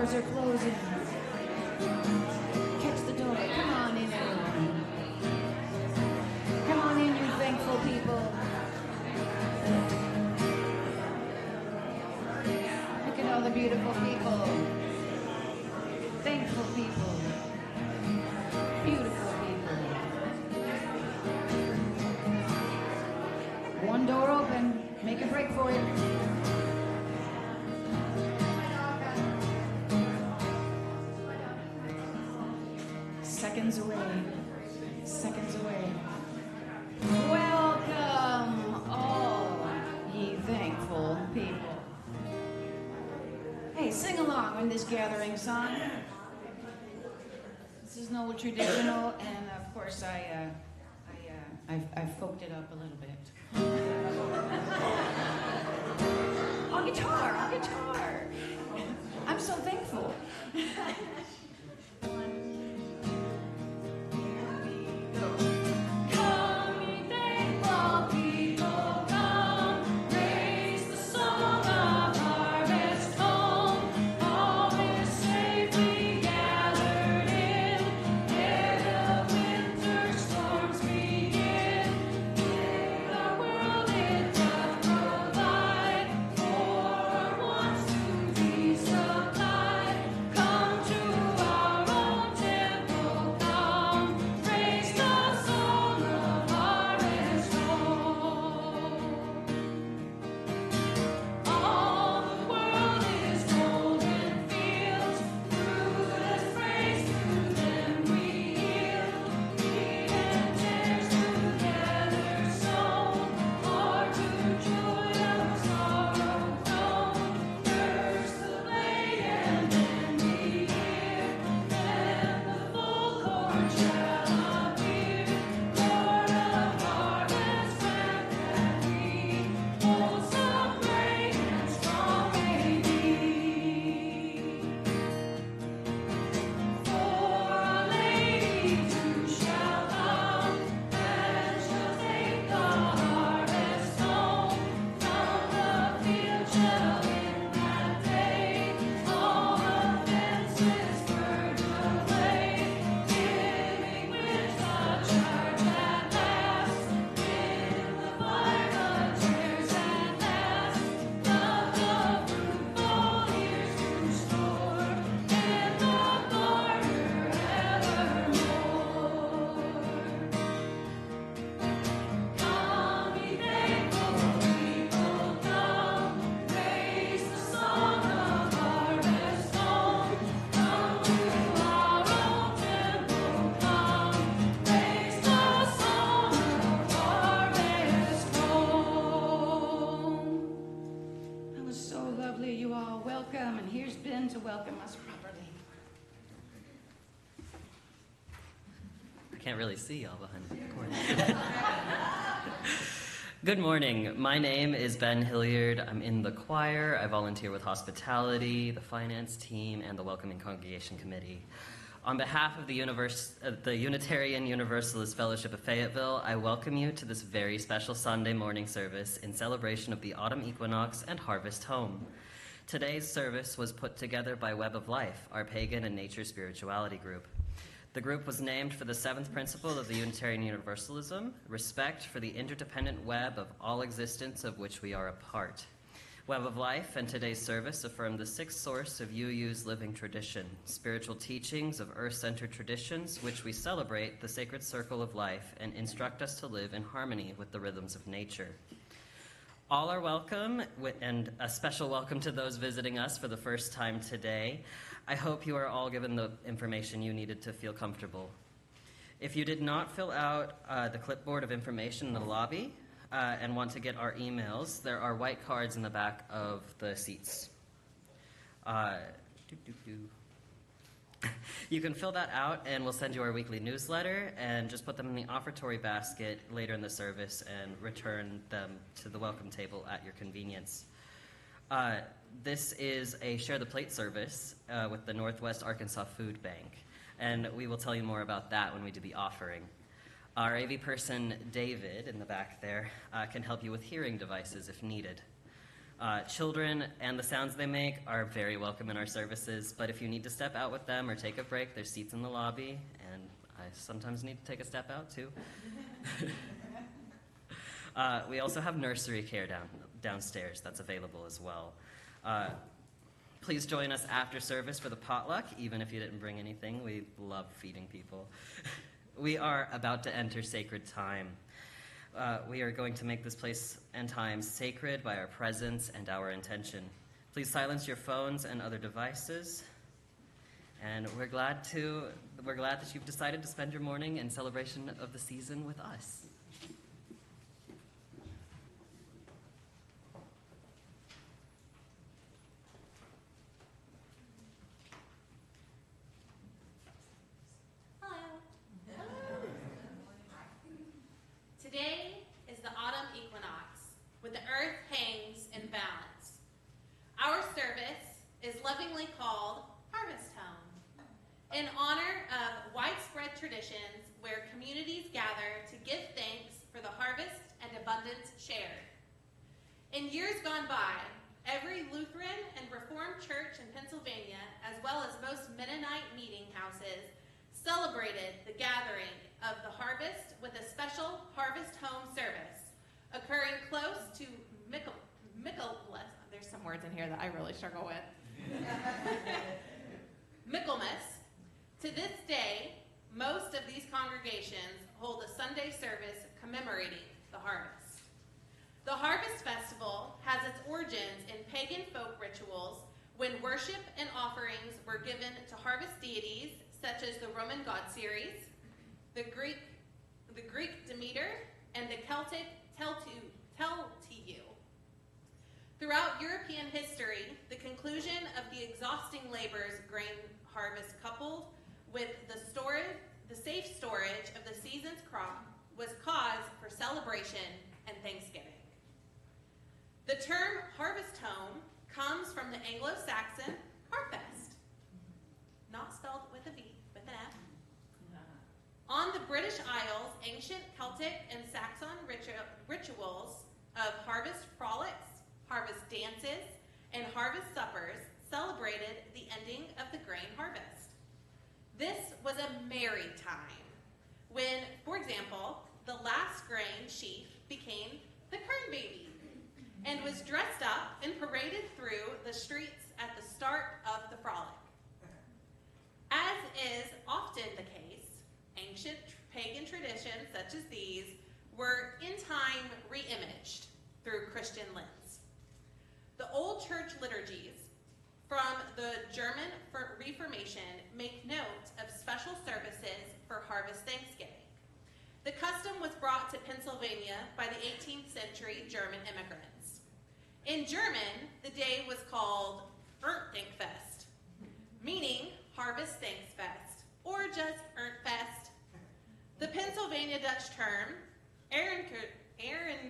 doors are closing. Catch the door. Come on in, everyone. Come on in, you thankful people. Look at all the beautiful people. Thankful people. Beautiful people. One door open. Make a break for it. Seconds away. Seconds away. Welcome, all ye thankful people. Hey, sing along in this gathering song. This is an old traditional, and of course I've folked it up a little bit. On guitar. I'm so thankful. To welcome us properly. I can't really see y'all behind the corner. Good morning. My name is Ben Hilliard. I'm in the choir. I volunteer with hospitality, the finance team, and the Welcoming Congregation Committee. On behalf of the Unitarian Universalist Fellowship of Fayetteville, I welcome you to this very special Sunday morning service in celebration of the Autumn Equinox and Harvest home. Today's service was put together by Web of Life, our pagan and nature spirituality group. The group was named for the seventh principle of the Unitarian Universalism, respect for the interdependent web of all existence of which we are a part. Web of Life and today's service affirm the sixth source of UU's living tradition, spiritual teachings of earth-centered traditions, which we celebrate the sacred circle of life and instruct us to live in harmony with the rhythms of nature. All are welcome, and a special welcome to those visiting us for the first time today. I hope you are all given the information you needed to feel comfortable. If you did not fill out the clipboard of information in the lobby and want to get our emails, there are white cards in the back of the seats. You can fill that out and we'll send you our weekly newsletter and just put them in the offertory basket later in the service and return them to the welcome table at your convenience. This is a Share the Plate service with the Northwest Arkansas Food Bank, and we will tell you more about that when we do the offering. Our AV person, David, in the back there, can help you with hearing devices if needed. Children and the sounds they make are very welcome in our services, but if you need to step out with them or take a break, there's seats in the lobby, and I sometimes need to take a step out too. We also have nursery care downstairs that's available as well. Please join us after service for the potluck, even if you didn't bring anything. We love feeding people. We are about to enter sacred time. We are going to make this place and time sacred by our presence and our intention. Please silence your phones and other devices. And we're glad that you've decided to spend your morning in celebration of the season with us. Today is the Autumn Equinox, when the earth hangs in balance. Our service is lovingly called Harvest Home, in honor of widespread traditions where communities gather to give thanks for the harvest and abundance shared. In years gone by, every Lutheran and Reformed church in Pennsylvania, as well as most Mennonite meeting houses, celebrated the gathering of the harvest with a special Harvest Home service occurring close to Michaelmas. There's some words in here that I really struggle with. Michaelmas. To this day, most of these congregations hold a Sunday service commemorating the harvest. The Harvest Festival has its origins in pagan folk rituals when worship and offerings were given to harvest deities such as the Roman god Ceres, the Greek Demeter, and the Celtic Teltiu. Throughout European history, the conclusion of the exhausting labors grain harvest coupled with the safe storage of the season's crop was cause for celebration and Thanksgiving. The term harvest home comes from the Anglo-Saxon harvest, not spelled with a V, with an F. On the British Isles, ancient Celtic and Saxon rituals of harvest frolics, harvest dances, and harvest suppers celebrated the ending of the grain harvest. This was a merry time when, for example, the last grain sheaf became the corn baby and was dressed up and paraded through the streets at the start of the frolic. As is often the case, ancient pagan traditions such as these were in time re-imaged through Christian lens. The old church liturgies from the German Reformation make note of special services for harvest Thanksgiving. The custom was brought to Pennsylvania by the 18th century German immigrants. In German, the day was called Erntedankfest, meaning Harvest Thanksfest, or just Ernstfest. The Pennsylvania Dutch term, Ehrenkernik,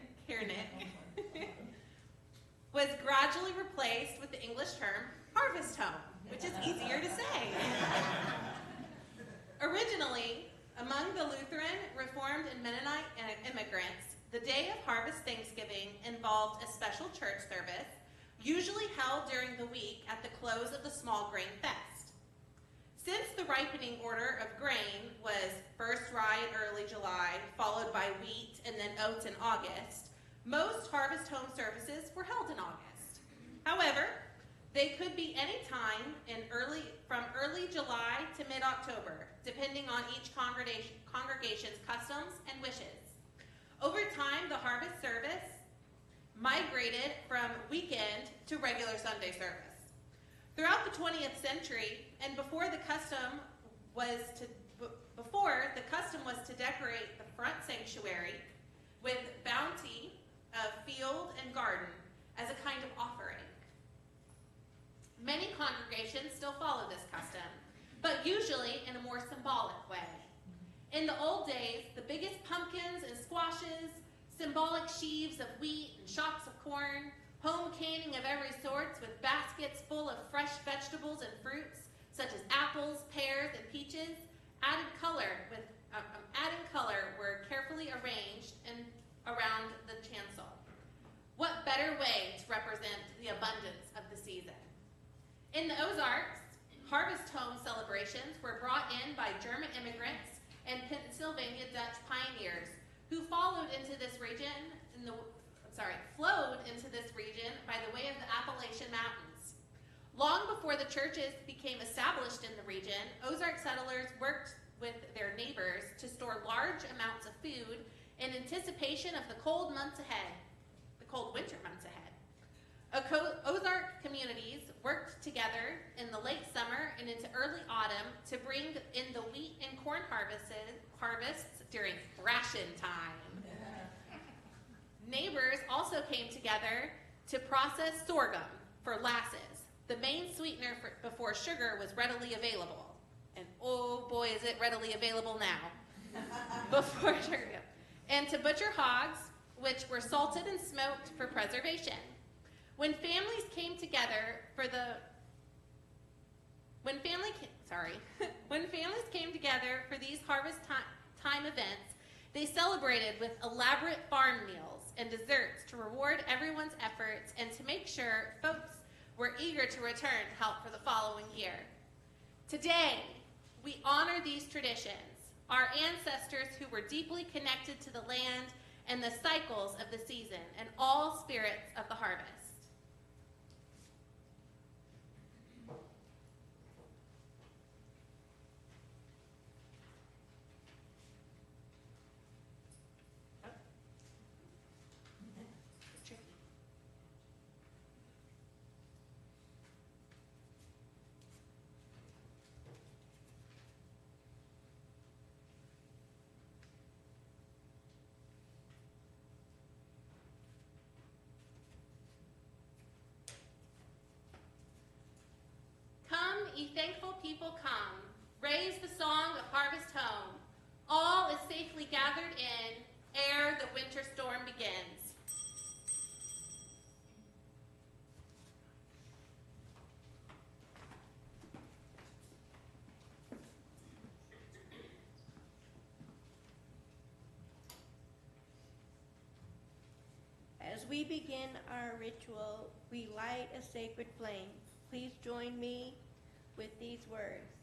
was gradually replaced with the English term Harvest Home, which is easier to say. Originally, among the Lutheran, Reformed, and Mennonite immigrants, the day of Harvest Thanksgiving involved a special church service, usually held during the week at the close of the small grain fest. Since the ripening order of grain was first rye in early July, followed by wheat, and then oats in August, most Harvest Home services were held in August. However, they could be any time from early July to mid-October, depending on each congregation's customs and wishes. Over time, the harvest service migrated from weekend to regular Sunday service. Throughout the 20th century, and before the custom was to decorate the front sanctuary with bounty of field and garden as a kind of offering. Many congregations still follow this custom, but usually in a more symbolic way. In the old days, the biggest pumpkins and squashes, symbolic sheaves of wheat and shocks of corn, home canning of every sort with baskets full of fresh vegetables and fruits, such as apples, pears, and peaches, adding color were carefully arranged around the chancel. What better way to represent the abundance of the season? In the Ozarks, harvest home celebrations were brought in by German immigrants and Pennsylvania Dutch pioneers who flowed into this region by the way of the Appalachian Mountains. Long before the churches became established in the region, Ozark settlers worked with their neighbors to store large amounts of food in anticipation of the cold winter months ahead. Ozark communities worked together in the late summer and into early autumn to bring in the wheat and corn harvests during ration time. Neighbors also came together to process sorghum for lasses, the main sweetener before sugar was readily available. And oh boy, is it readily available now. Before sugar. And to butcher hogs, which were salted and smoked for preservation. When families came together for these harvest time events, they celebrated with elaborate farm meals and desserts to reward everyone's efforts and to make sure folks were eager to return to help for the following year. Today, we honor these traditions, our ancestors who were deeply connected to the land and the cycles of the season and all spirits of the harvest. Come, ye thankful people, come. Raise the song of harvest home. All is safely gathered in ere the winter storm begins. As we begin our ritual, we light a sacred flame. Please join me with these words.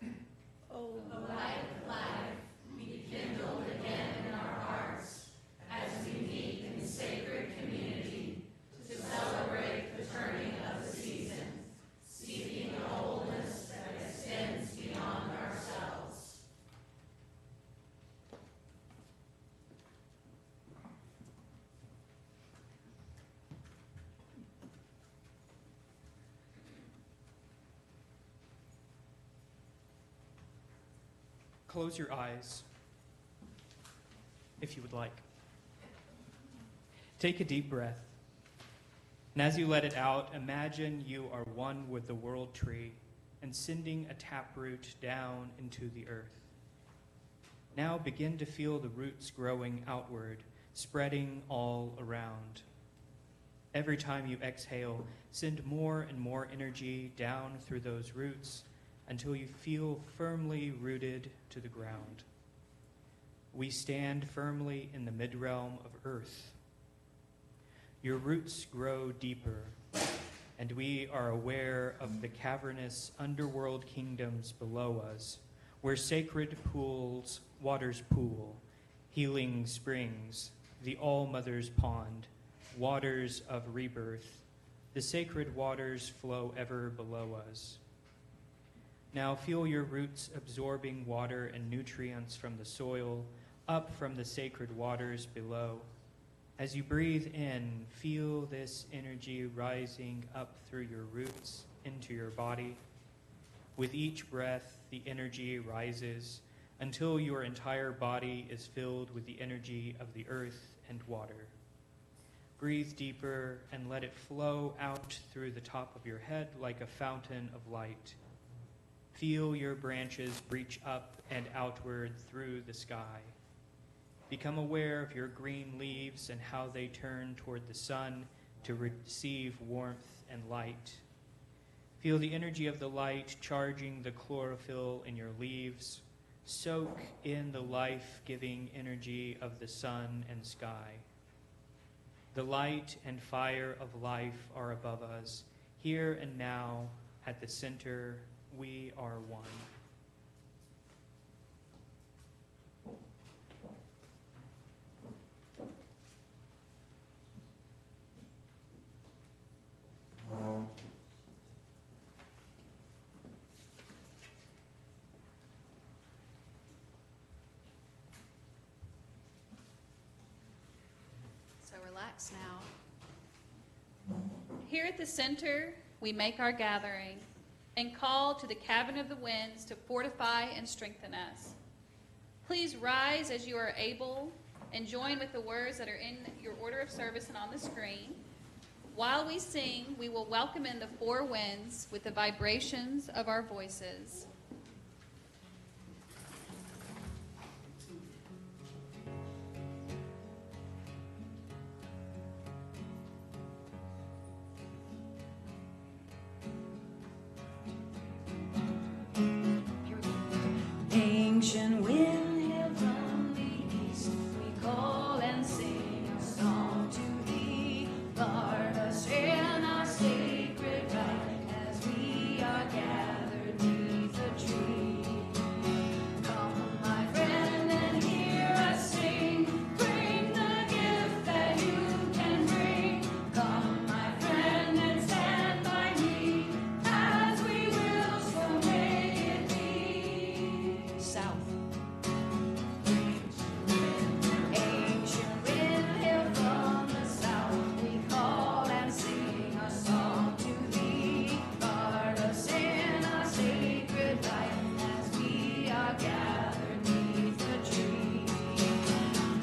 O light of life, be kindled again in our hearts as we meet in sacred community to celebrate the turning of the season, seeking a wholeness that extends beyond ourselves. Close your eyes, if you would like. Take a deep breath. And as you let it out, imagine you are one with the world tree and sending a taproot down into the earth. Now begin to feel the roots growing outward, spreading all around. Every time you exhale, send more and more energy down through those roots until you feel firmly rooted to the ground. We stand firmly in the mid-realm of earth. Your roots grow deeper, and we are aware of the cavernous underworld kingdoms below us, where sacred waters pool, healing springs, the All-Mother's pond, waters of rebirth. The sacred waters flow ever below us. Now feel your roots absorbing water and nutrients from the soil, up from the sacred waters below. As you breathe in, feel this energy rising up through your roots into your body. With each breath, the energy rises until your entire body is filled with the energy of the earth and water. Breathe deeper and let it flow out through the top of your head like a fountain of light. Feel your branches reach up and outward through the sky. Become aware of your green leaves and how they turn toward the sun to receive warmth and light. Feel the energy of the light charging the chlorophyll in your leaves. Soak in the life-giving energy of the sun and sky. The light and fire of life are above us. Here and now, at the center, we are one. So relax now. Here at the center, we make our gathering and call to the cabin of the winds to fortify and strengthen us. Please rise as you are able and join with the words that are in your order of service and on the screen. While we sing, we will welcome in the four winds with the vibrations of our voices. Ancient wind, hail from the east, we call and sing a song to thee. Guard us in our sacred right as we are gathered beneath a tree. Come, my friend, and hear us sing. Bring the gift that you can bring. Come, my friend, and stand by me as we will, so may it be. South. Ancient wind, hail from the south, we call and sing a song to thee. Guard us in our sacred life as we are gathered beneath the tree.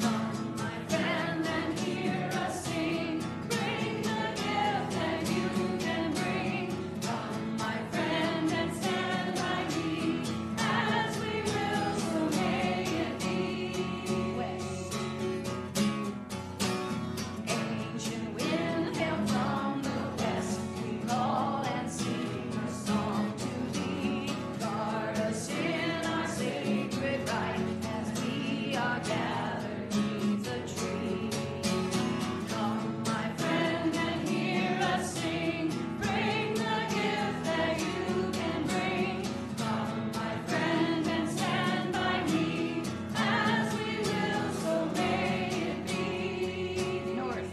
Come, my friend, and hear us sing. Bring the gift that you can bring. Come, my friend, and stand by me as we will, so may it be. West. Ancient wind, hail from the west, we call and sing a song to thee. Guard us in our sacred right as we are gathered beneath the tree. Come, my friend, and hear us sing. Bring the gift that you can bring. Come, my friend, and stand by me as we will, so may it be. North.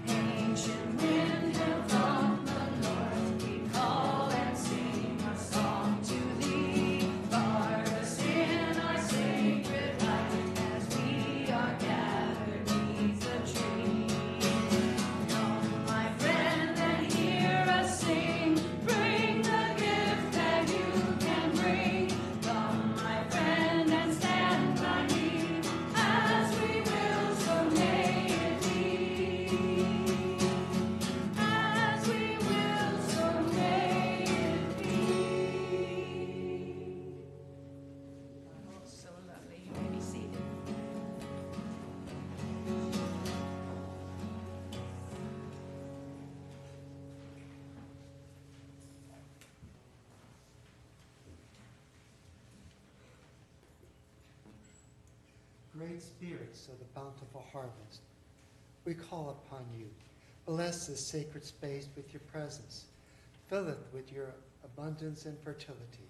Ancient wind, hail from the north, we call and sing a song to thee. Guard us in our sacred light as we are gathered beneath the tree. Come, my friend, and hear us sing. Bring the gift that you can bring. Come, my friend, and stand by me as we will, so may it be. As we will, so may it be. Oh, so lovely. You may be seated. Great spirits of the bountiful harvest, we call upon you. Bless this sacred space with your presence. Fill it with your abundance and fertility.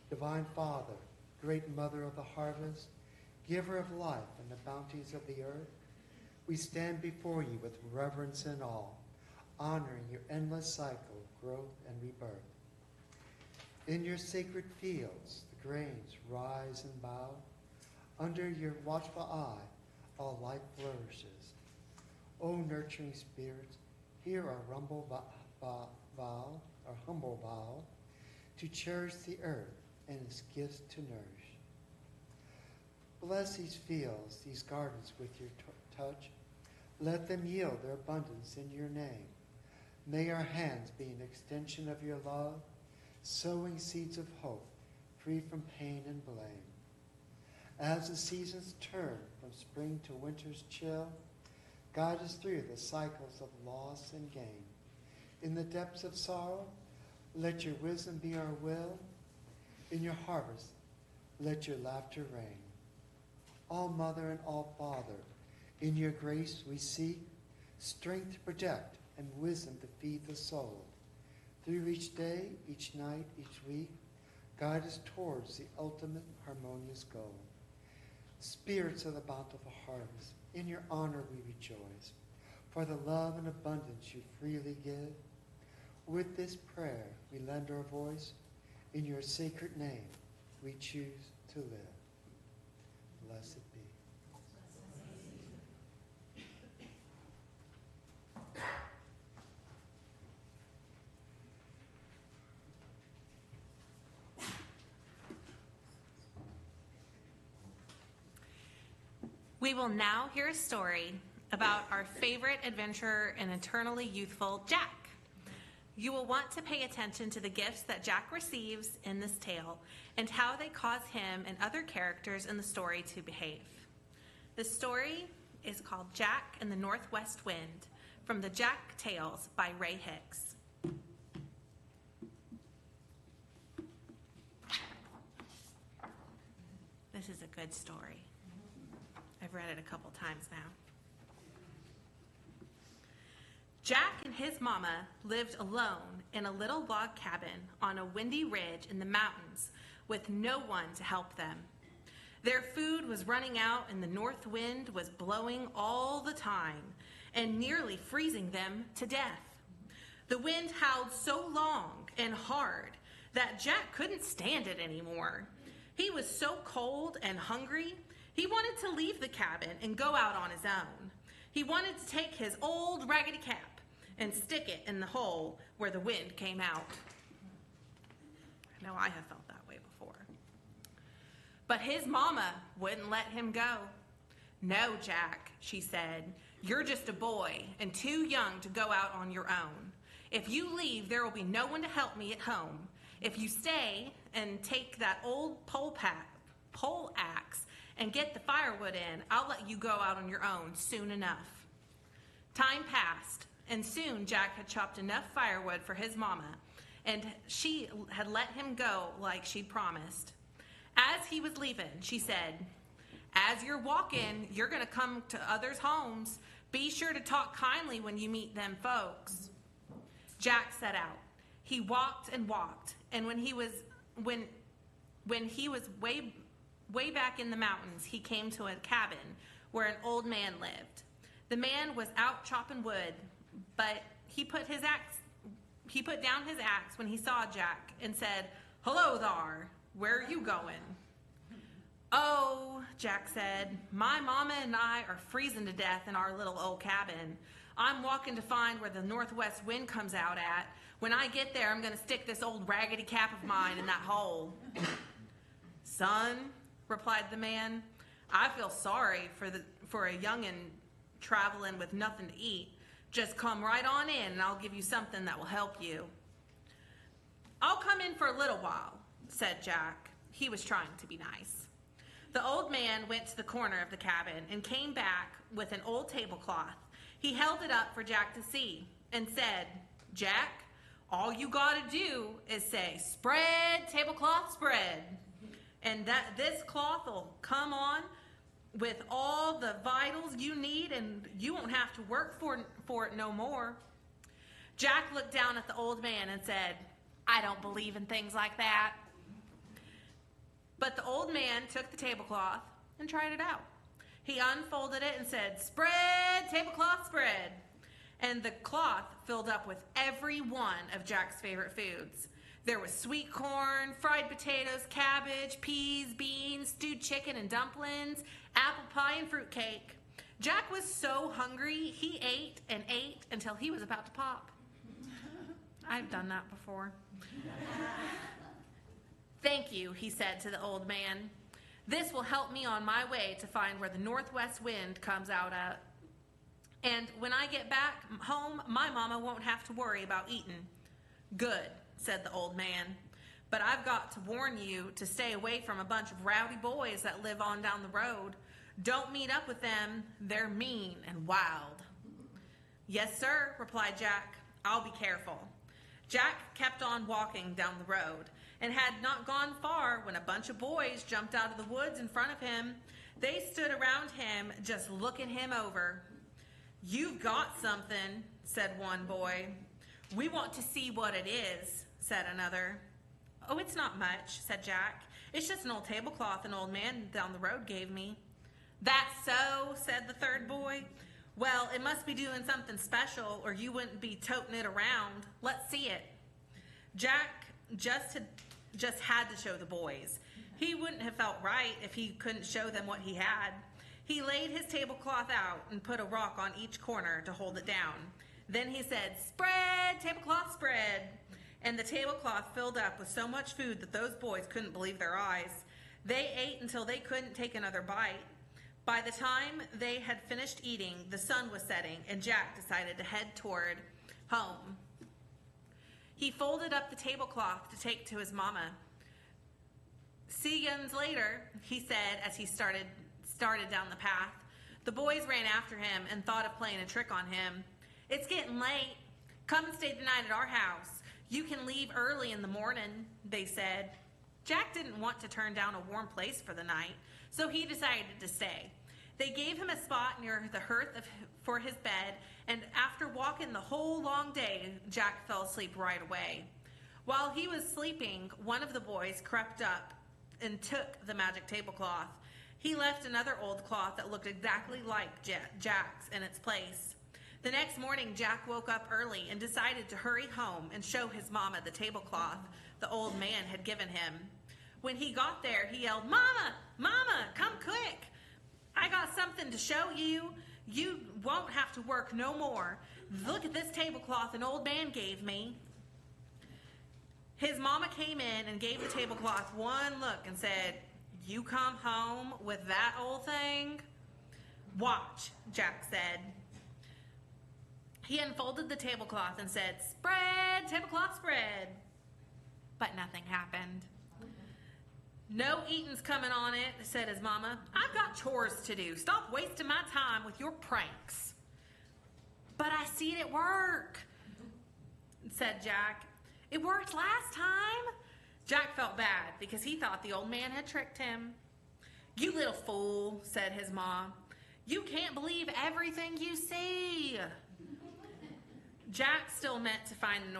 Divine Father, great Mother of the harvest, giver of life and the bounties of the earth, we stand before you with reverence and awe, honoring your endless cycle of growth and rebirth. In your sacred fields, the grains rise and bow. Under your watchful eye, all life flourishes. O nurturing spirits, hear our humble vow to cherish the earth and its gifts to nourish. Bless these fields, these gardens with your touch. Let them yield their abundance in your name. May our hands be an extension of your love, sowing seeds of hope, free from pain and blame. As the seasons turn from spring to winter's chill, guide us through the cycles of loss and gain. In the depths of sorrow, let your wisdom be our will. In your harvest, let your laughter reign. All Mother and all Father, In your grace we seek strength to protect and wisdom to feed the soul. Through each day, each night, each week, guide us towards the ultimate harmonious goal. Spirits of the bountiful harvest, in your honor we rejoice, for the love and abundance you freely give. With this prayer we lend our voice. In your sacred name we choose to live. Blessed be. We will now hear a story about our favorite adventurer and eternally youthful Jack. You will want to pay attention to the gifts that Jack receives in this tale and how they cause him and other characters in the story to behave. The story is called Jack and the Northwest Wind from the Jack Tales by Ray Hicks. This is a good story. I've read it a couple times now. Jack and his mama lived alone in a little log cabin on a windy ridge in the mountains with no one to help them. Their food was running out and the north wind was blowing all the time and nearly freezing them to death. The wind howled so long and hard that Jack couldn't stand it anymore. He was so cold and hungry, he wanted to leave the cabin and go out on his own. He wanted to take his old raggedy cap and stick it in the hole where the wind came out. I know I have felt that way before. But his mama wouldn't let him go. "No, Jack," she said, "you're just a boy and too young to go out on your own. If you leave, there will be no one to help me at home. If you stay and take that old pole axe and get the firewood in, I'll let you go out on your own soon enough." Time passed, and soon Jack had chopped enough firewood for his mama, and she had let him go like she'd promised. As he was leaving, she said, "As you're walking, you're going to come to others' homes. Be sure to talk kindly when you meet them folks." Jack set out. He walked and walked, and when he was way back in the mountains, he came to a cabin where an old man lived. The man was out chopping wood, but he put down his axe when he saw Jack and said, "Hello thar, where are you going?" "Oh," Jack said, "my mama and I are freezing to death in our little old cabin. I'm walking to find where the northwest wind comes out at. When I get there, I'm going to stick this old raggedy cap of mine in that hole." "Son," replied the man, "I feel sorry for a youngin' traveling with nothing to eat. Just come right on in and I'll give you something that will help you." "I'll come in for a little while," said Jack. He was trying to be nice. The old man went to the corner of the cabin and came back with an old tablecloth. He held it up for Jack to see and said, "Jack, all you gotta do is say, 'Spread, tablecloth, spread.' And this cloth will come on with all the vitals you need and you won't have to work for it no more." Jack looked down at the old man and said, "I don't believe in things like that." But the old man took the tablecloth and tried it out. He unfolded it and said, "Spread, tablecloth, spread." And the cloth filled up with every one of Jack's favorite foods. There was sweet corn, fried potatoes, cabbage, peas, beans, stewed chicken and dumplings, apple pie and fruitcake. Jack was so hungry, he ate and ate until he was about to pop. I've done that before. "Thank you," he said to the old man. "This will help me on my way to find where the northwest wind comes out at. And when I get back home, my mama won't have to worry about eating." "Good," said the old man. "But I've got to warn you to stay away from a bunch of rowdy boys that live on down the road. Don't meet up with them. They're mean and wild." "Yes, sir," replied Jack. "I'll be careful." Jack kept on walking down the road and had not gone far when a bunch of boys jumped out of the woods in front of him. They stood around him, just looking him over. "You've got something," said one boy. "We want to see what it is," said another. "Oh, it's not much," said Jack. "It's just an old tablecloth an old man down the road gave me." "That's so," said the third boy. "Well, it must be doing something special, or you wouldn't be toting it around. Let's see it." Jack just had to show the boys. He wouldn't have felt right if he couldn't show them what he had. He laid his tablecloth out and put a rock on each corner to hold it down. Then he said, "Spread, tablecloth, spread." And the tablecloth filled up with so much food that those boys couldn't believe their eyes. They ate until they couldn't take another bite. By the time they had finished eating, the sun was setting, and Jack decided to head toward home. He folded up the tablecloth to take to his mama. "See yous later," he said as he started down the path. The boys ran after him and thought of playing a trick on him. "It's getting late. Come and stay the night at our house. You can leave early in the morning," they said. Jack didn't want to turn down a warm place for the night, so he decided to stay. They gave him a spot near the hearth for his bed, and after walking the whole long day, Jack fell asleep right away. While he was sleeping, one of the boys crept up and took the magic tablecloth. He left another old cloth that looked exactly like Jack's in its place. The next morning, Jack woke up early and decided to hurry home and show his mama the tablecloth the old man had given him. When he got there, he yelled, "Mama, Mama, come quick. I got something to show you. You won't have to work no more. Look at this tablecloth an old man gave me." His mama came in and gave the tablecloth one look and said, "You come home with that old thing?" "Watch," Jack said. He unfolded the tablecloth and said, "Spread, tablecloth, spread." But nothing happened. "No eatin's coming on it," said his mama. "I've got chores to do. Stop wasting my time with your pranks." "But I see it work," said Jack. "It worked last time." Jack felt bad because he thought the old man had tricked him. "You little fool," said his mom. "You can't believe everything you see." Jack still meant to find the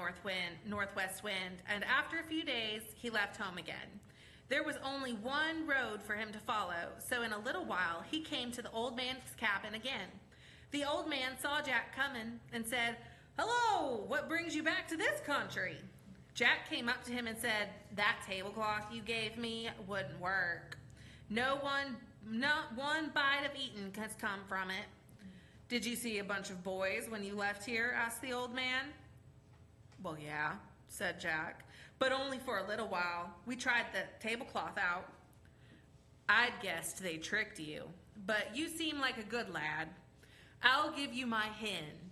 northwest wind, and after a few days, he left home again. There was only one road for him to follow, so in a little while, he came to the old man's cabin again. The old man saw Jack coming and said, "Hello, what brings you back to this country?" Jack came up to him and said, "That tablecloth you gave me wouldn't work. Not one bite of eating has come from it." "Did you see a bunch of boys when you left here?" asked the old man. "Well, yeah," said Jack, "but only for a little while. We tried the tablecloth out." "I'd guessed they tricked you, but you seem like a good lad. I'll give you my hen."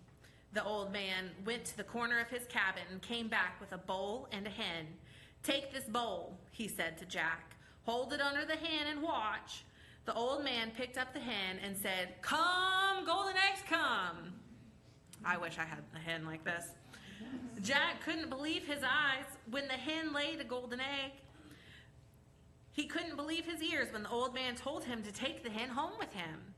The old man went to the corner of his cabin and came back with a bowl and a hen. "Take this bowl," he said to Jack. "Hold it under the hen and watch." The old man picked up the hen and said, "Come, golden eggs, come." I wish I had a hen like this. Jack couldn't believe his eyes when the hen laid a golden egg. He couldn't believe his ears when the old man told him to take the hen home with him.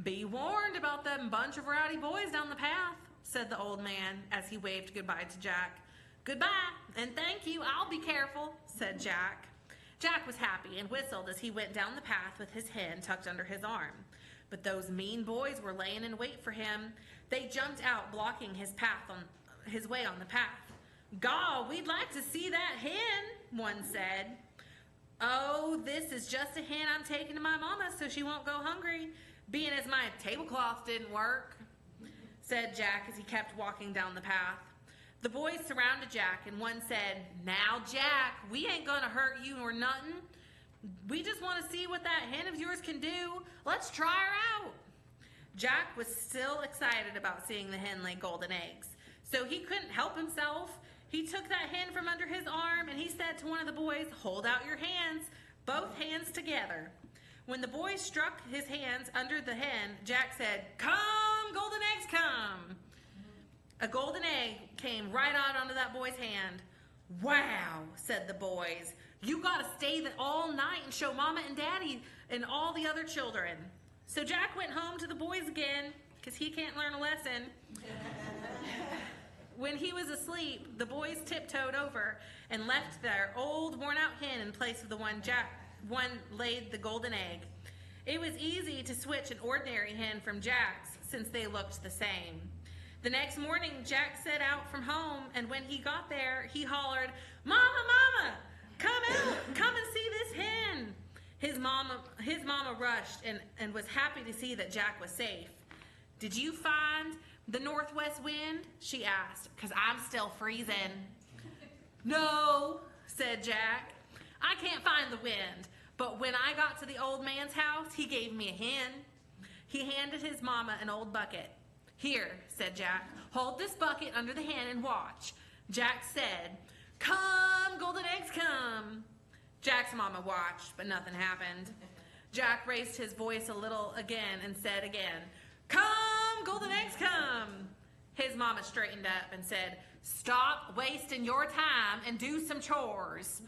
"Be warned about them bunch of rowdy boys down the path," said the old man as he waved goodbye to Jack. "Goodbye, and thank you, I'll be careful," said Jack. Jack was happy and whistled as he went down the path with his hen tucked under his arm. But those mean boys were laying in wait for him. They jumped out, blocking his way on the path. "Gaw, we'd like to see that hen," one said. "Oh, this is just a hen I'm taking to my mama so she won't go hungry, being as my tablecloth didn't work," said Jack as he kept walking down the path. The boys surrounded Jack, and one said, "Now, Jack, we ain't gonna hurt you or nothing. We just want to see what that hen of yours can do. Let's try her out." Jack was still excited about seeing the hen lay golden eggs, so he couldn't help himself. He took that hen from under his arm, and he said to one of the boys, "Hold out your hands, both hands together." When the boy struck his hands under the hen, Jack said, "Come, golden eggs, come." A golden egg came right out onto that boy's hand. "Wow," said the boys. You gotta stay all night and show Mama and Daddy and all the other children. So Jack went home to the boys again, because he can't learn a lesson. When he was asleep, the boys tiptoed over and left their old worn-out hen in place of the one laid the golden egg. It was easy to switch an ordinary hen from Jack's, since they looked the same. The next morning, Jack set out from home, and when he got there, he hollered, "Mama, Mama, come out, come and see this hen." His mama rushed and was happy to see that Jack was safe. "Did you find the northwest wind?" she asked, "because I'm still freezing." "No," said Jack, "I can't find the wind, but when I got to the old man's house, he gave me a hen." He handed his mama an old bucket. "Here," said Jack, "hold this bucket under the hen and watch." Jack said, "Come, golden eggs, come." Jack's mama watched, but nothing happened. Jack raised his voice a little again and said again, "Come, golden eggs, come." His mama straightened up and said, "Stop wasting your time and do some chores."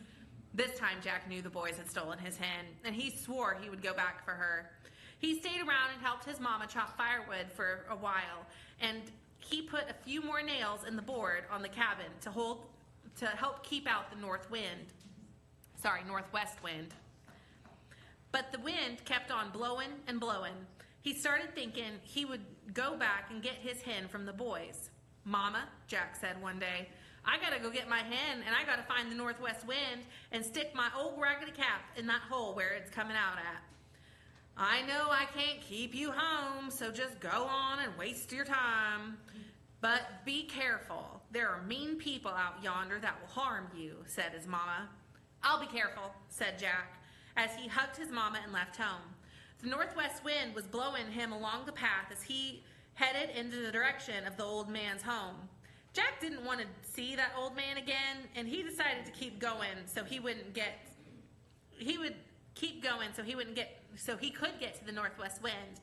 This time Jack knew the boys had stolen his hen, and he swore he would go back for her. He stayed around and helped his mama chop firewood for a while, and he put a few more nails in the board on the cabin to help keep out the northwest wind. But the wind kept on blowing and blowing. He started thinking he would go back and get his hen from the boys. "Mama," Jack said one day, "I gotta go get my hen, and I gotta find the northwest wind and stick my old raggedy cap in that hole where it's coming out at." "I know I can't keep you home, so just go on and waste your time. But be careful. There are mean people out yonder that will harm you," said his mama. "I'll be careful," said Jack, as he hugged his mama and left home. The northwest wind was blowing him along the path as he headed into the direction of the old man's home. Jack didn't want to see that old man again, and he decided to keep going so he could get to the northwest wind.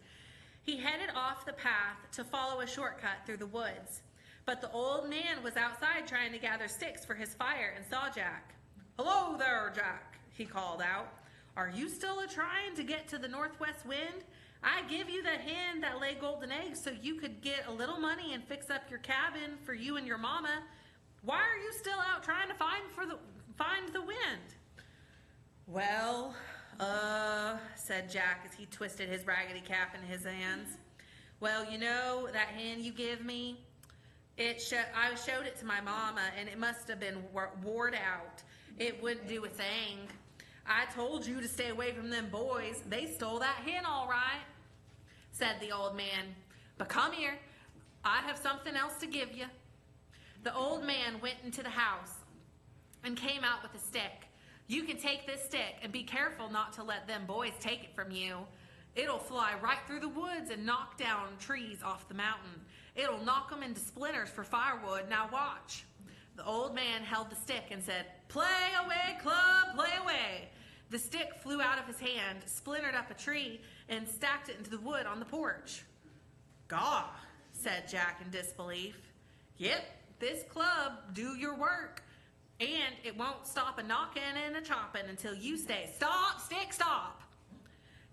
He headed off the path to follow a shortcut through the woods, but the old man was outside trying to gather sticks for his fire and saw Jack. "Hello there, Jack," he called out. "Are you still a-trying to get to the northwest wind? I give you the hen that laid golden eggs so you could get a little money and fix up your cabin for you and your mama. Why are you still out trying to find the wind?" "Well, said Jack as he twisted his raggedy cap in his hands. "Well, you know, that hen you give me, I showed it to my mama, and it must have been wore out. It wouldn't do a thing. I told you to stay away from them boys. They stole that hen all right," said the old man. "But come here. I have something else to give you." The old man went into the house and came out with a stick. "You can take this stick and be careful not to let them boys take it from you. It'll fly right through the woods and knock down trees off the mountain. It'll knock them into splinters for firewood. Now watch." The old man held the stick and said, "Play away, club, play away." The stick flew out of his hand, splintered up a tree, and stacked it into the wood on the porch. "Gaw," said Jack in disbelief. "Yep, this club do your work, and it won't stop a knocking and a chopping until you say, 'Stop, stick, stop,'"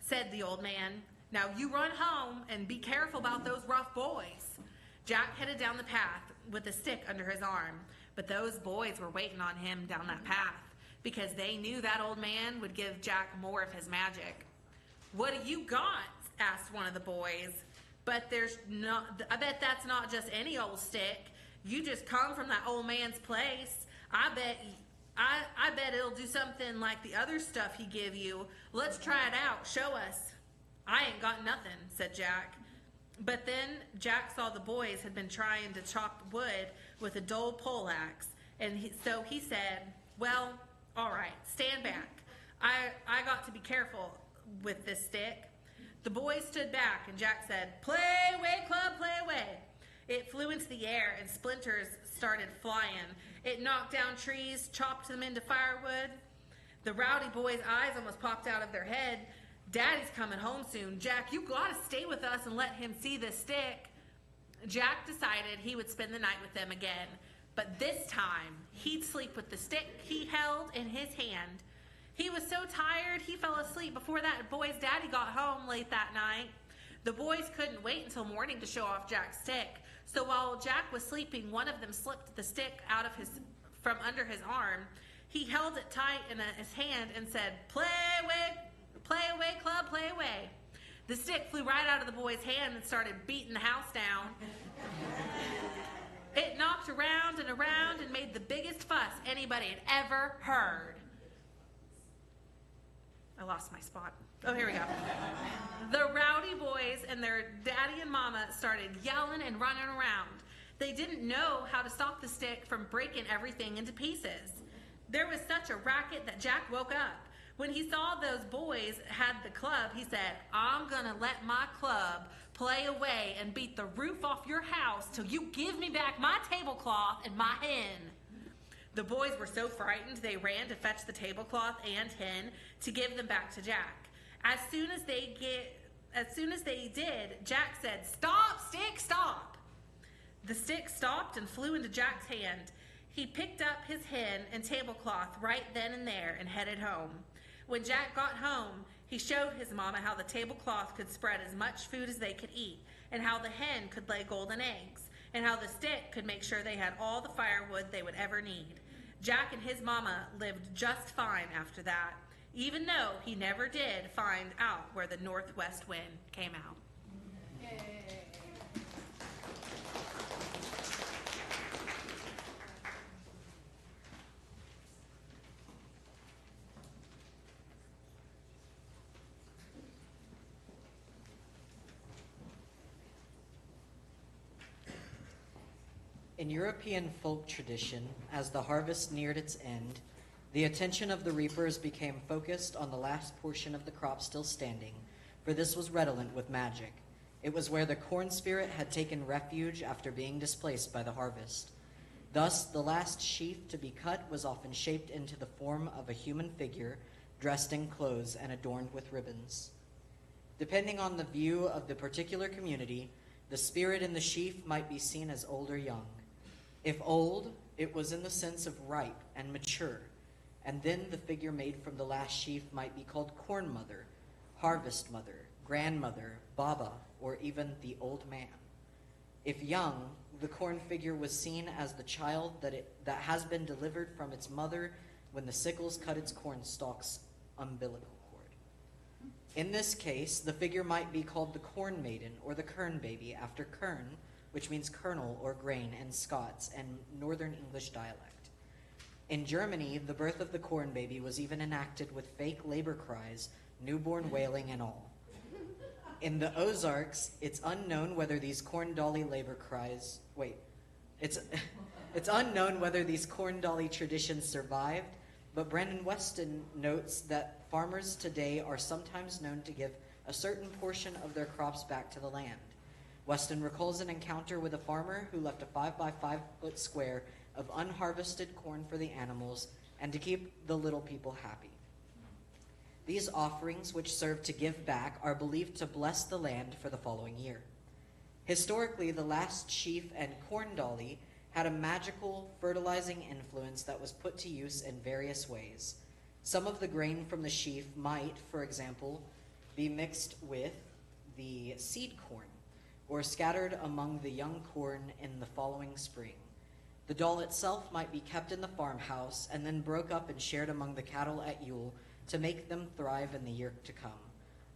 said the old man. "Now you run home and be careful about those rough boys." Jack headed down the path with the stick under his arm, but those boys were waiting on him down that path because they knew that old man would give Jack more of his magic. "What do you got?" asked one of the boys. I bet that's not just any old stick. You just come from that old man's place. I bet it'll do something like the other stuff he give you. Let's try it out. Show us." "I ain't got nothing," said Jack. But then Jack saw the boys had been trying to chop wood with a dull poleaxe, and so he said, "Well, all right, stand back. I got to be careful with this stick." The boys stood back, and Jack said, "Play away, club, play away." It flew into the air, and splinters started flying. It knocked down trees, chopped them into firewood. The rowdy boys' eyes almost popped out of their head. "Daddy's coming home soon. Jack, you gotta stay with us and let him see this stick." Jack decided he would spend the night with them again. But this time, he'd sleep with the stick he held in his hand. He was so tired, he fell asleep before that boy's daddy got home late that night. The boys couldn't wait until morning to show off Jack's stick. So while Jack was sleeping, one of them slipped the stick from under his arm. He held it tight in his hand and said, play away, club, play away. The stick flew right out of the boy's hand and started beating the house down. It knocked around and made the biggest fuss anybody had ever heard. I lost my spot. Oh, here we go. The rowdy boys and their daddy and mama started yelling and running around. They didn't know how to stop the stick from breaking everything into pieces. There was such a racket that Jack woke up. When he saw those boys had the club, he said, I'm gonna let my club play away and beat the roof off your house till you give me back my tablecloth and my hen. The boys were so frightened they ran to fetch the tablecloth and hen to give them back to Jack. As soon as they did, Jack said, "Stop, stick, stop." The stick stopped and flew into Jack's hand. He picked up his hen and tablecloth right then and there and headed home. When Jack got home, he showed his mama how the tablecloth could spread as much food as they could eat, and how the hen could lay golden eggs, and how the stick could make sure they had all the firewood they would ever need. Jack and his mama lived just fine after that, even though he never did find out where the northwest wind came out. Yay. In European folk tradition, as the harvest neared its end, the attention of the reapers became focused on the last portion of the crop still standing, for this was redolent with magic. It was where the corn spirit had taken refuge after being displaced by the harvest. Thus, the last sheaf to be cut was often shaped into the form of a human figure, dressed in clothes and adorned with ribbons. Depending on the view of the particular community, the spirit in the sheaf might be seen as old or young. If old, it was in the sense of ripe and mature, and then the figure made from the last sheaf might be called corn mother, harvest mother, grandmother, baba, or even the old man. If young, the corn figure was seen as the child that has been delivered from its mother when the sickles cut its corn stalk's umbilical cord. In this case, the figure might be called the corn maiden or the kern baby, after kern, which means kernel or grain in Scots and Northern English dialect. In Germany, the birth of the corn baby was even enacted with fake labor cries, newborn wailing and all. In the Ozarks, it's unknown whether these corn dolly labor cries, it's unknown whether these corn dolly traditions survived, but Brandon Weston notes that farmers today are sometimes known to give a certain portion of their crops back to the land. Weston recalls an encounter with a farmer who left a 5 by 5 foot square of unharvested corn for the animals and to keep the little people happy. These offerings, which serve to give back, are believed to bless the land for the following year. Historically, the last sheaf and corn dolly had a magical, fertilizing influence that was put to use in various ways. Some of the grain from the sheaf might, for example, be mixed with the seed corn, or scattered among the young corn in the following spring. The doll itself might be kept in the farmhouse and then broke up and shared among the cattle at Yule to make them thrive in the year to come.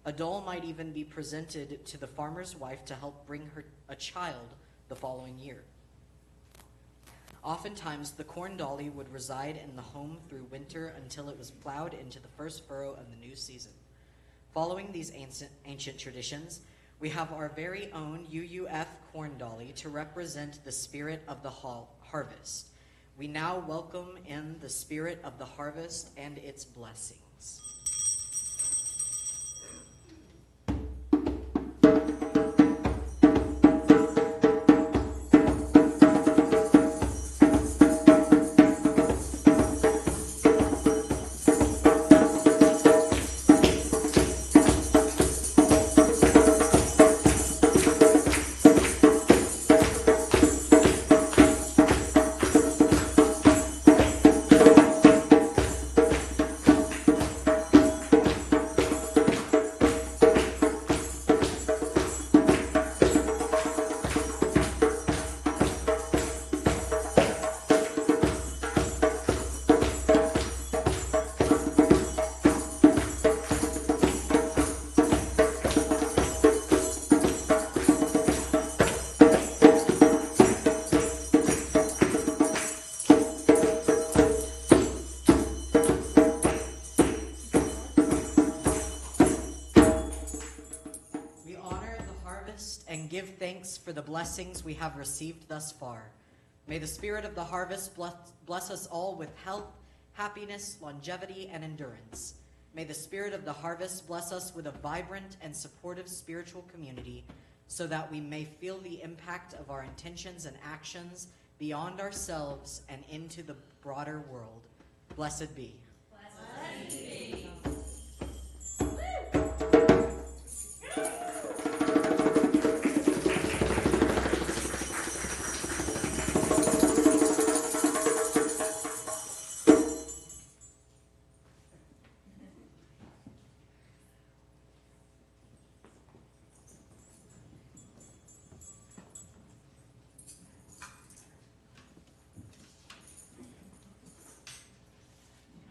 A doll might even be presented to the farmer's wife to help bring her a child the following year. Oftentimes, the corn dolly would reside in the home through winter until it was plowed into the first furrow of the new season. Following these ancient traditions, we have our very own UUF corn dolly to represent the spirit of the harvest. We now welcome in the spirit of the harvest and its blessings. thanks for the blessings we have received thus far. May the spirit of the harvest bless us all with health, happiness, longevity, and endurance. May the spirit of the harvest bless us with a vibrant and supportive spiritual community so that we may feel the impact of our intentions and actions beyond ourselves and into the broader world. Blessed be. Blessed be.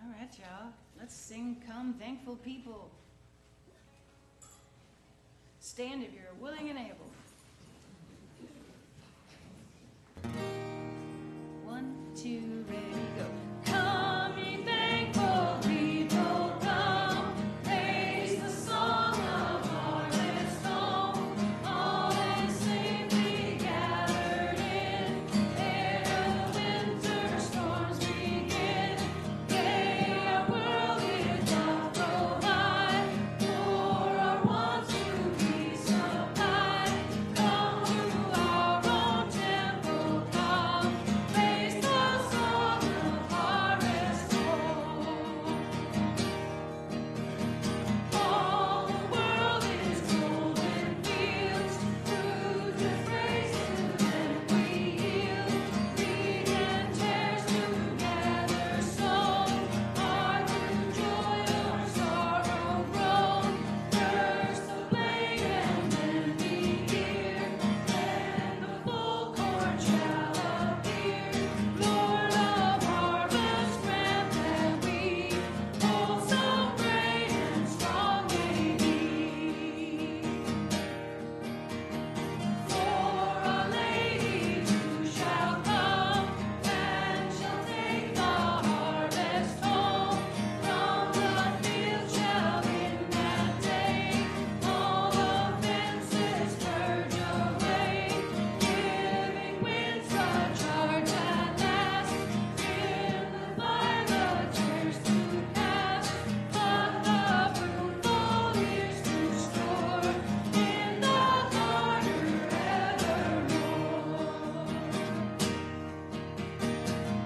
All right, y'all. Let's sing Come Thankful People. Stand if you're willing and able. 1, 2, ready, go. Come, ye thankful people, come, praise the song of harvest home. All is safely gathered in, ere the winter storms begin. Yea, our world is doth provide, for our wants to be supplied. Come to our own temple, come, praise the song of harvest home. All the world is golden fields, fruit and praises and we yield. Wheat and tares together sown, are through joy or sorrow grown. First the blade and then the ear, then the full corn shall appear. Lord of harvest, grant that we wholesome, great, and strong may be. For Our Lady too shall come, and shall take the harvest home. From the field shall in that day all offenses purge away, giving winds a charge at last. In the violet tares to cast, but the fruitful ears to store in the garner evermore.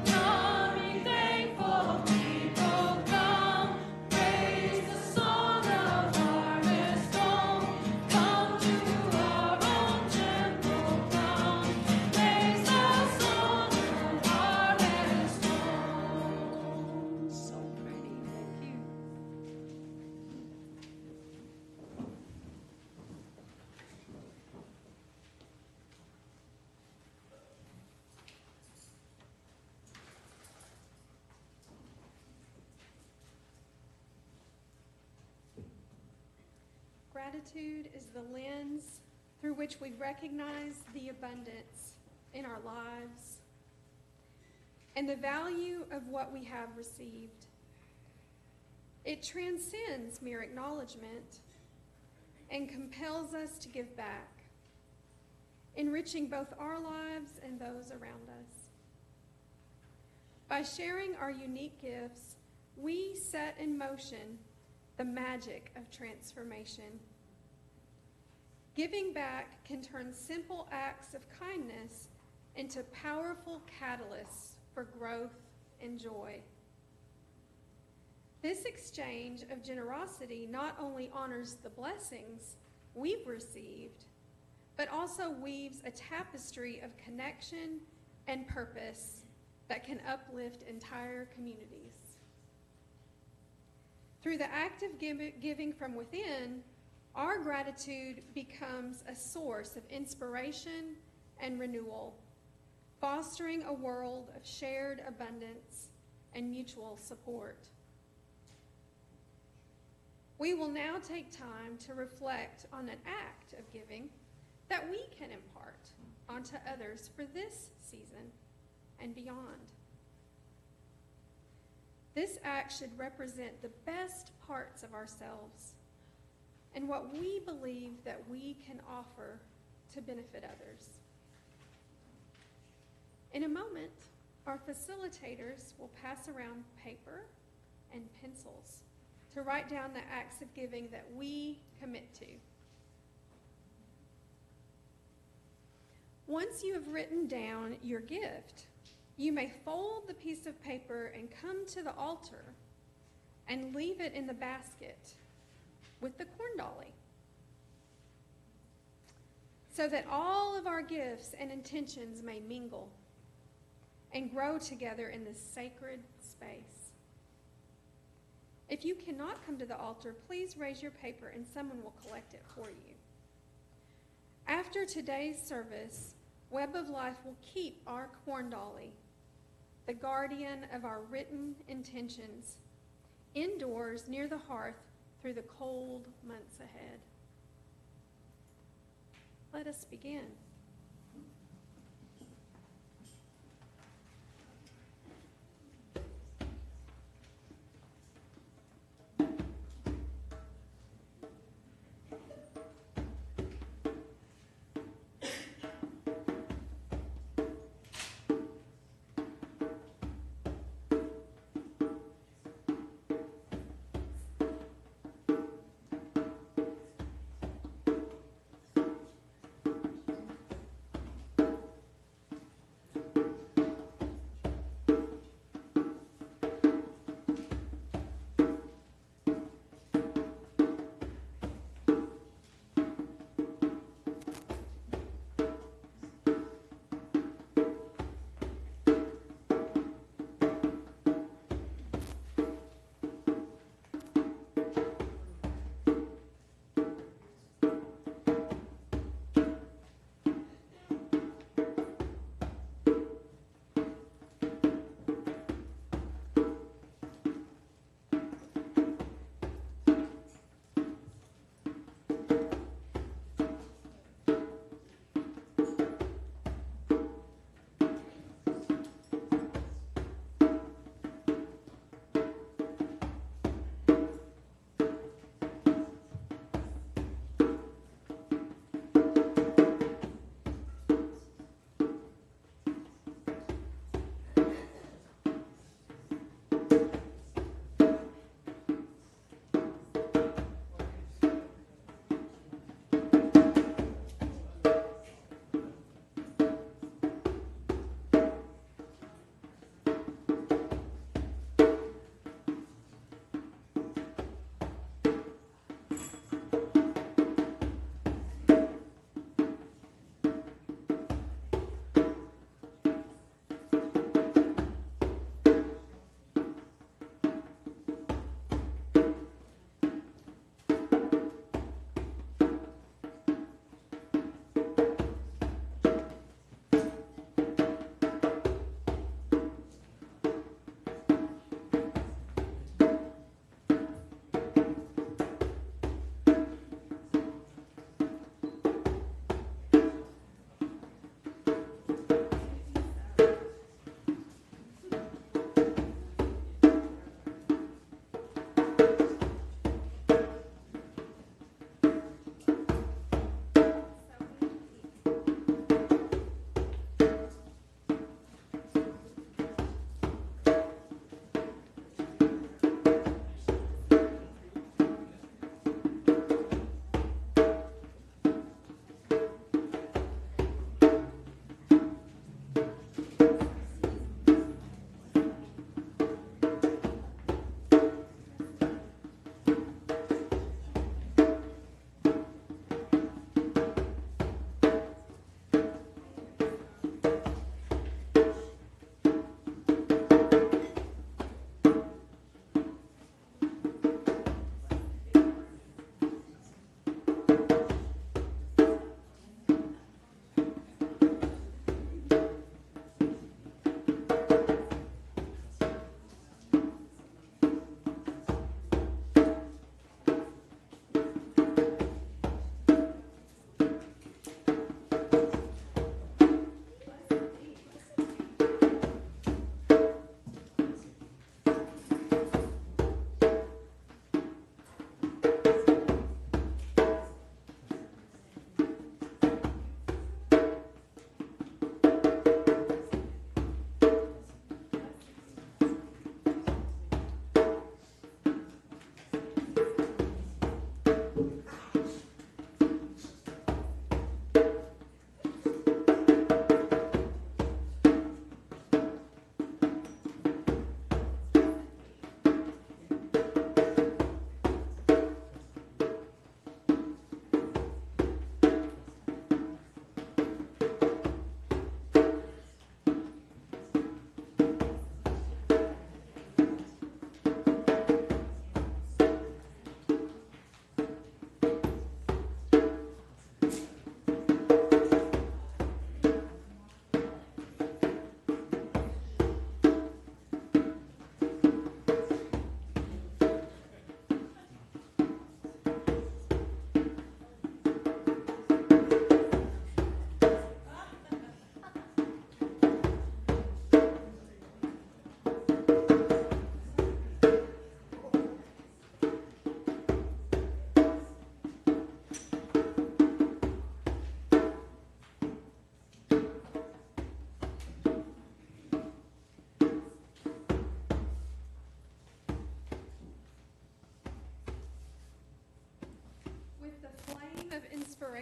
Come, ye thankful people, come, praise the song of harvest home. Come to our own temple, come, praise the song of harvest home. So pretty. Thank you. Gratitude is the lens through which we recognize the abundance in our lives and the value of what we have received. It transcends mere acknowledgement and compels us to give back, enriching both our lives and those around us. By sharing our unique gifts, we set in motion the magic of transformation. Giving back can turn simple acts of kindness into powerful catalysts for growth and joy. This exchange of generosity not only honors the blessings we've received, but also weaves a tapestry of connection and purpose that can uplift entire communities. Through the act of giving from within, our gratitude becomes a source of inspiration and renewal, fostering a world of shared abundance and mutual support. We will now take time to reflect on an act of giving that we can impart onto others for this season and beyond. This act should represent the best parts of ourselves and what we believe that we can offer to benefit others. In a moment, our facilitators will pass around paper and pencils to write down the acts of giving that we commit to. Once you have written down your gift, you may fold the piece of paper and come to the altar and leave it in the basket with the corn dolly, so that all of our gifts and intentions may mingle and grow together in this sacred space. If you cannot come to the altar, please raise your paper and someone will collect it for you. After today's service, Web of Life will keep our corn dolly, the guardian of our written intentions, indoors near the hearth through the cold months ahead. Let us begin.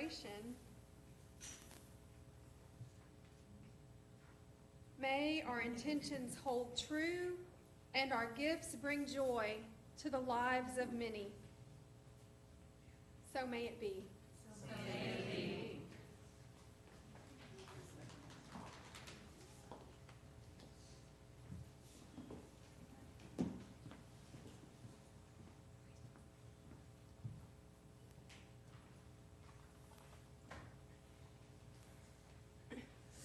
generation. May our intentions hold true and our gifts bring joy to the lives of many. So may it be.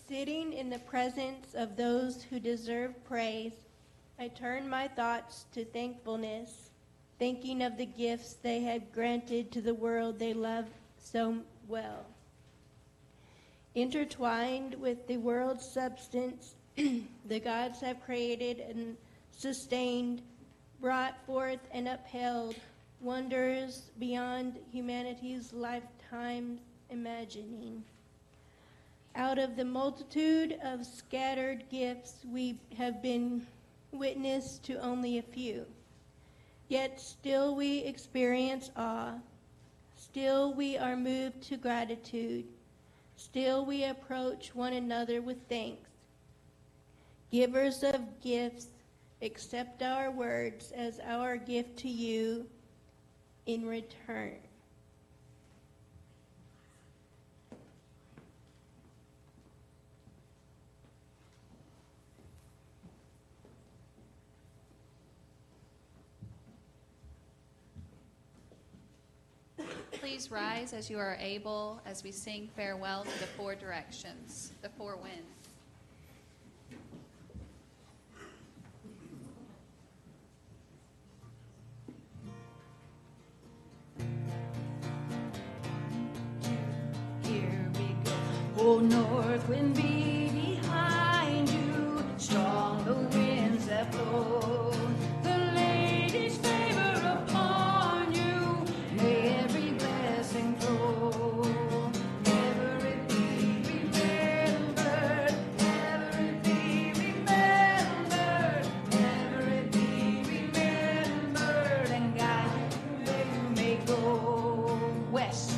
Sitting in the presence of those who deserve praise, I turn my thoughts to thankfulness, thinking of the gifts they have granted to the world they love so well. Intertwined with the world's substance, the gods have created and sustained, brought forth and upheld wonders beyond humanity's lifetime imagining. Out of the multitude of scattered gifts, we have been witness to only a few. Yet still we experience awe. Still we are moved to gratitude. Still we approach one another with thanks. Givers of gifts, accept our words as our gift to you in return. Please rise as you are able as we sing farewell to the four directions, the four winds. Here we go. Oh, north wind be behind you. Strong the winds that blow. The lady's favor upon you. May every blessing flow. Ever it be remembered. Ever it be remembered. Ever it be remembered. And guide you where you may go. West.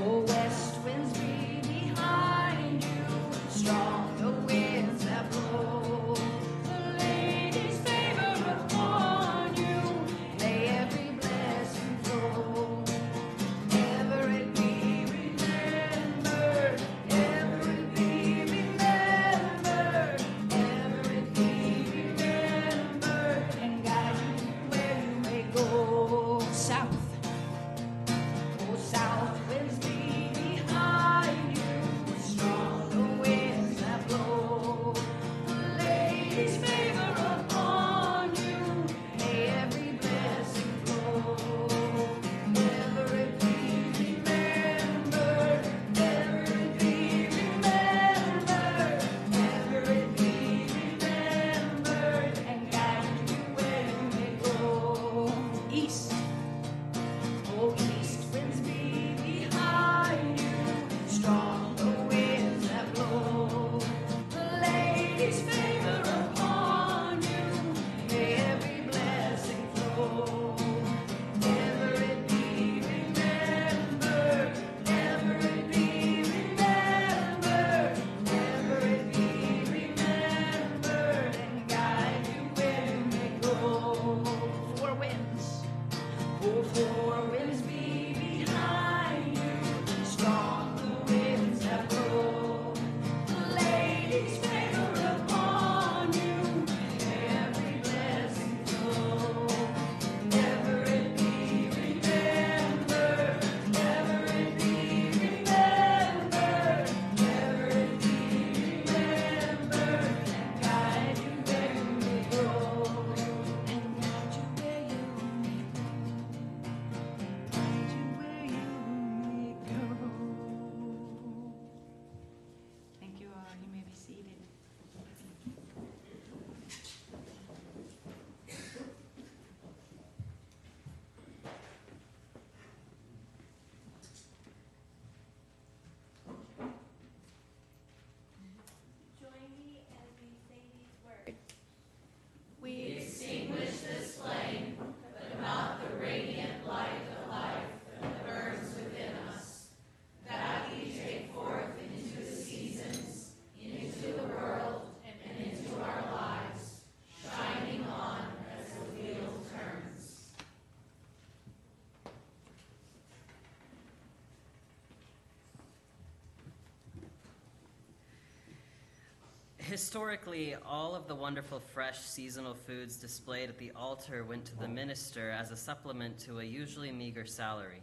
Oh, west winds be behind you, strong the winds that blow. The lady's favor upon you, may every blessing flow. Ever it be remembered, ever it be remembered, ever it be remembered, and guide you where you may go. South. Oh, south winds be behind you, strong the winds that blow. The lady's favor upon you, may every blessing flow. Ever it be remembered, ever it be remembered, ever it be remembered, and guide you where you may go. East. Oh, east winds be behind you, strong the winds that blow. The lady's favor upon Historically, all of the wonderful fresh seasonal foods displayed at the altar went to the minister as a supplement to a usually meager salary.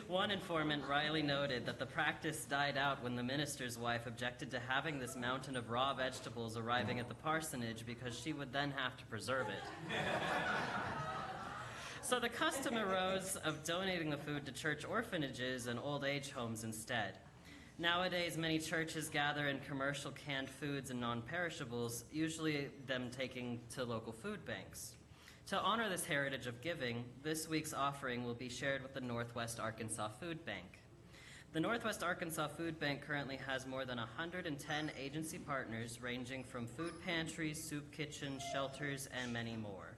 One informant wryly noted that the practice died out when the minister's wife objected to having this mountain of raw vegetables arriving at the parsonage because she would then have to preserve it. So the custom arose of donating the food to church orphanages and old age homes instead. Nowadays, many churches gather in commercial canned foods and non-perishables, usually them taking to local food banks. To honor this heritage of giving, this week's offering will be shared with the Northwest Arkansas Food Bank. The Northwest Arkansas Food Bank currently has more than 110 agency partners ranging from food pantries, soup kitchens, shelters, and many more.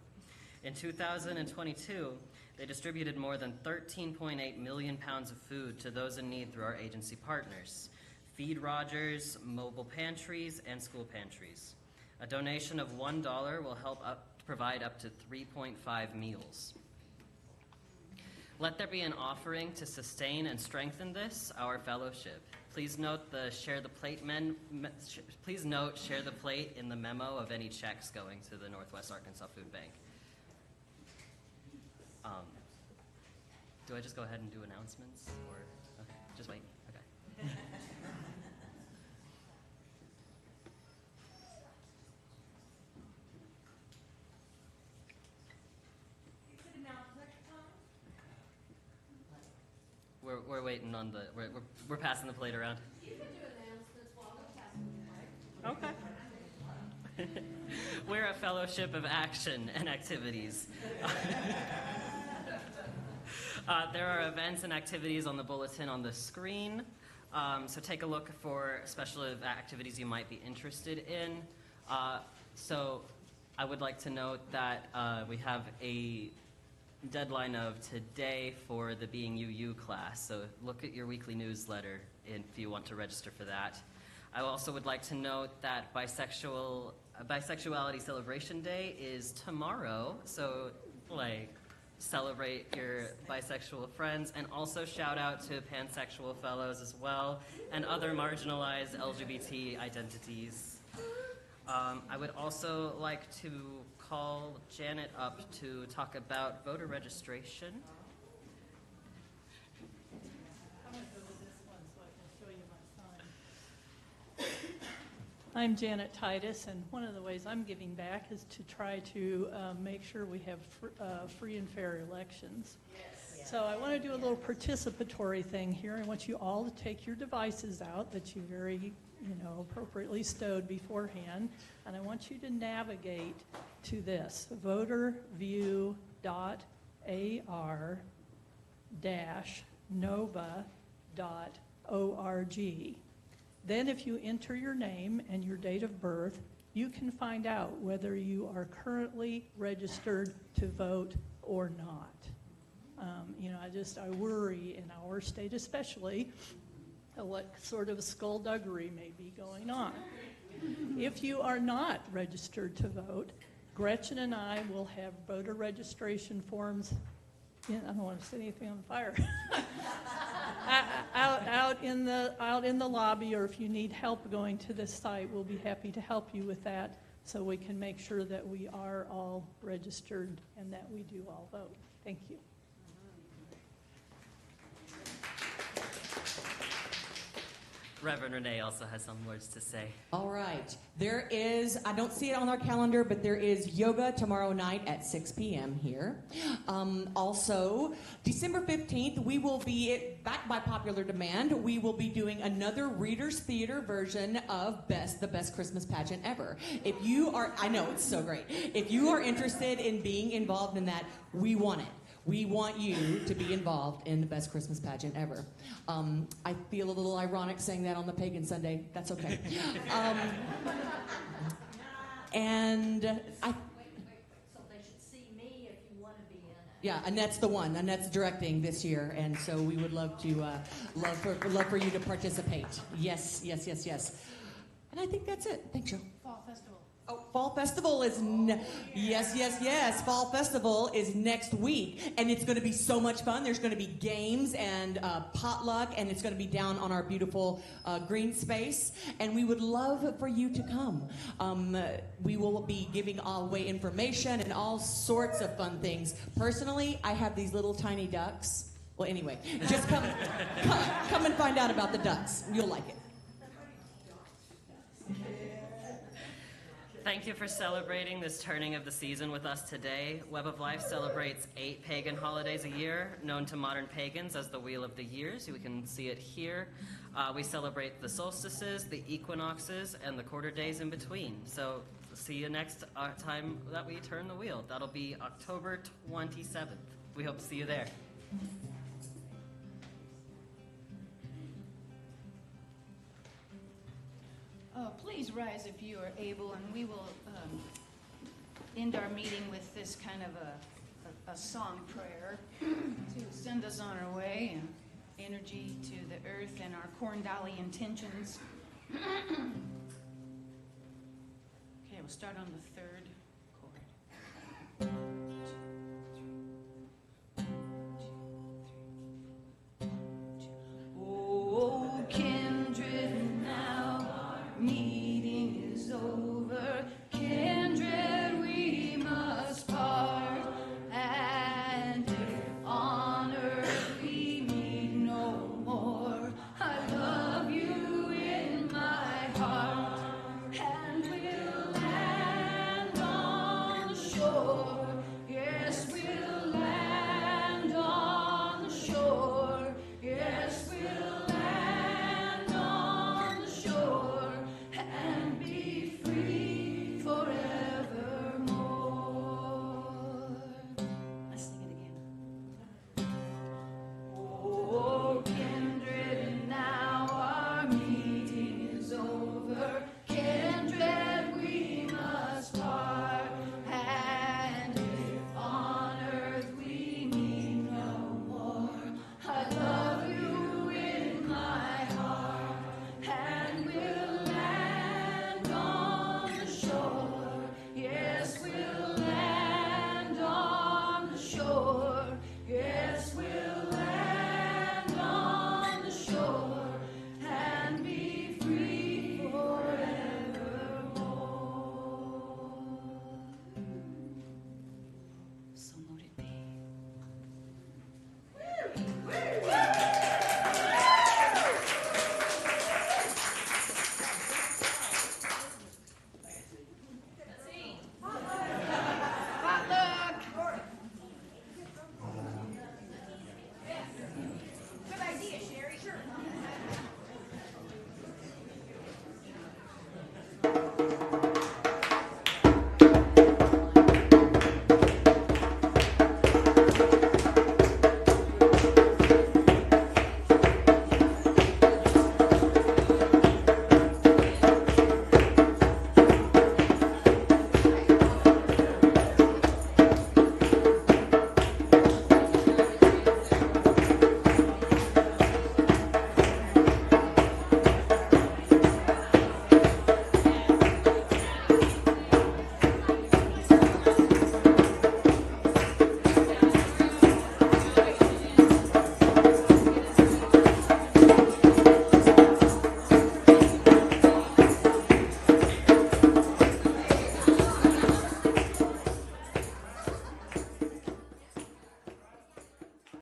In 2022, they distributed more than 13.8 million pounds of food to those in need through our agency partners, Feed Rogers, mobile pantries, and school pantries. A donation of $1 will help provide up to 3.5 meals. Let there be an offering to sustain and strengthen this, our fellowship. Please note share the plate in the memo of any checks going to the Northwest Arkansas Food Bank. Do I just go ahead and do announcements, or okay, just wait? Okay. We're waiting on the we're passing the plate around. You can do announcements while we're passing the plate. Okay. We're a fellowship of action and activities. There are events and activities on the bulletin on the screen, so take a look for special activities you might be interested in. So I would like to note that we have a deadline of today for the Being UU class, so look at your weekly newsletter if you want to register for that. I also would like to note that Bisexuality Celebration Day is tomorrow, so celebrate your bisexual friends, and also shout out to pansexual fellows as well and other marginalized LGBT identities. I would also like to call Janet up to talk about voter registration. I'm going to go to this one so I can show you my sign. I'm Janet Titus, and one of the ways I'm giving back is to try to make sure we have free and fair elections. Yes. So I want to do a little participatory thing here. I want you all to take your devices out that you very appropriately stowed beforehand, and I want you to navigate to this, voterview.ar-nova.org. Then if you enter your name and your date of birth, you can find out whether you are currently registered to vote or not. I worry in our state especially what sort of skullduggery may be going on. If you are not registered to vote, Gretchen and I will have voter registration forms I don't want to set anything on fire. out in the lobby, or if you need help going to this site, we'll be happy to help you with that, so we can make sure that we are all registered and that we do all vote. Thank you. Reverend Renee also has some words to say. All right. There is, I don't see it on our calendar, but there is yoga tomorrow night at 6 p.m. here. Also, December 15th, we will be, back by popular demand, we will be doing another Reader's Theater version of the best Christmas pageant ever. If you are, I know, it's so great. If you are interested in being involved in that, we want it. We want you to be involved in the best Christmas pageant ever. I feel a little ironic saying that on the Pagan Sunday. That's okay. And I... So they should see me if you want to be in it. Yeah, Annette's the one. Annette's directing this year, and so we would love to love for you to participate. Yes. And I think that's it. Thanks, Joe. Fall Festival. Oh, Fall Festival is, yes. Fall Festival is next week, and it's going to be so much fun. There's going to be games and potluck, and it's going to be down on our beautiful green space, and we would love for you to come. We will be giving away information and all sorts of fun things. Personally, I have these little tiny ducks. Well, anyway, just come and find out about the ducks. You'll like it. Thank you for celebrating this turning of the season with us today. Web of Life celebrates 8 pagan holidays a year, known to modern pagans as the Wheel of the Years. We can see it here. We celebrate the solstices, the equinoxes, and the quarter days in between. So see you next time that we turn the wheel. That'll be October 27th. We hope to see you there. Please rise if you are able, and we will end our meeting with this kind of a song prayer to send us on our way, and energy to the earth and our corn dolly intentions. Okay, we'll start on the 3rd chord. Oh, kindred, now our meeting is over.